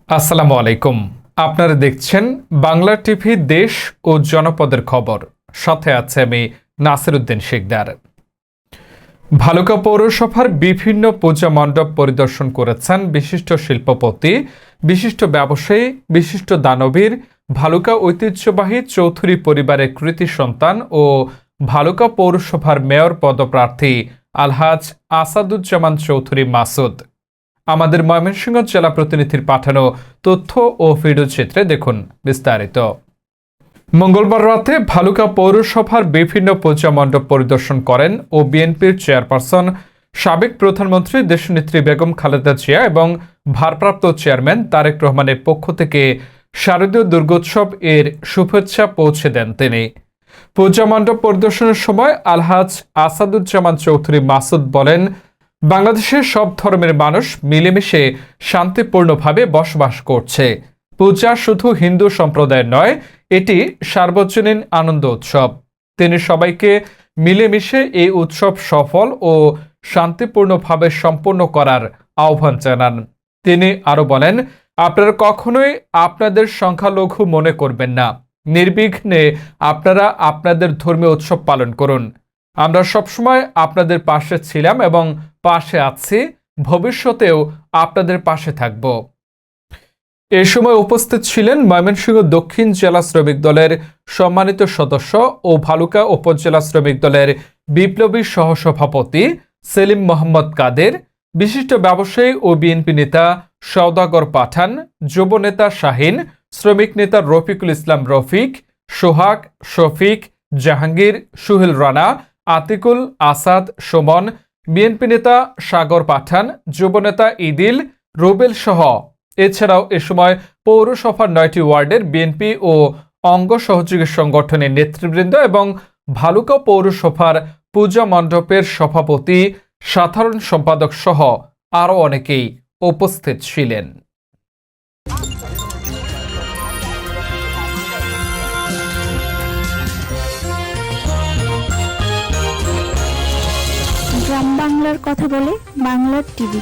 আসসালামু আলাইকুম। আপনারা দেখছেন বাংলা টিভি দেশ ও জনপদের খবর। সাথে আছে আমি নাসিরউদ্দিন শিকদার। ভালুকা পৌরসভার বিভিন্ন পূজা মণ্ডপ পরিদর্শন করেছেন বিশিষ্ট শিল্পপতি, বিশিষ্ট ব্যবসায়ী, বিশিষ্ট দানবীর, ভালুকা ঐতিহ্যবাহী চৌধুরী পরিবারের কৃতি সন্তান ও ভালুকা পৌরসভার মেয়র পদপ্রার্থী আলহাজ আসাদুজ্জামান চৌধুরী মাসুদ। আমাদের ময়মনসিংহ জেলা প্রতিনিধির পাঠানো তথ্য ও ভিডিও চিত্রে দেখুন বিস্তারিত। মঙ্গলবার রাতে ভালুকা পৌরসভার বিভিন্ন পূজা মণ্ডপ পরিদর্শন করেন ও বিএনপির চেয়ারপারসন, সাবেক প্রধানমন্ত্রী দেশনেত্রী বেগম খালেদা জিয়া এবং ভারপ্রাপ্ত চেয়ারম্যান তারেক রহমানের পক্ষ থেকে শারদীয় দুর্গোৎসব এর শুভেচ্ছা পৌঁছে দেন তিনি। পূজা মণ্ডপ পরিদর্শনের সময় আলহাজ আসাদুজ্জামান চৌধুরী মাসুদ বলেন, বাংলাদেশের সব ধর্মের মানুষ মিলেমিশে শান্তিপূর্ণভাবে বসবাস করছে। পূজা শুধু হিন্দু সম্প্রদায়ের নয়, এটি সার্বজনীন আনন্দ উৎসব। তিনি সবাইকে মিলেমিশে এই উৎসব সফল ও শান্তিপূর্ণভাবে সম্পন্ন করার আহ্বান জানান। তিনি আরো বলেন, আপনারা কখনোই আপনাদের সংখ্যালঘু মনে করবেন না। নির্বিঘ্নে আপনারা আপনাদের ধর্মীয় উৎসব পালন করুন। আমরা সবসময় আপনাদের পাশে ছিলাম এবং পাশে আছি, ভবিষ্যতেও আপনাদের পাশে থাকব। এ সময় উপস্থিত ছিলেন ময়মনসিংহ দক্ষিণ জেলা শ্রমিক দলের সম্মানিত সদস্য ও ভালুকা উপজেলা শ্রমিক দলের বিপ্লবী সহসভাপতি সেলিম মোহাম্মদ কাদের, বিশিষ্ট ব্যবসায়ী ও বিএনপি নেতা সওদাগর পাঠান, যুব নেতা শাহিন, শ্রমিক নেতা রফিকুল ইসলাম রফিক, সোহাগ, শফিক, জাহাঙ্গীর, সুহেল রানা, আতিকুল, আসাদ, সুমন, বিএনপি নেতা সাগর পাঠান, যুবনেতা ইদিল, রুবেল সহ এছাড়াও এ সময় পৌরসভার 9টি ওয়ার্ডের বিএনপি ও অঙ্গ সহযোগী সংগঠনের নেতৃবৃন্দ এবং ভালুকা পৌরসভার পূজা মণ্ডপের সভাপতি, সাধারণ সম্পাদক সহ আরও অনেকেই উপস্থিত ছিলেন। গ্রাম বাংলার কথা বলে বাংলার টিভি।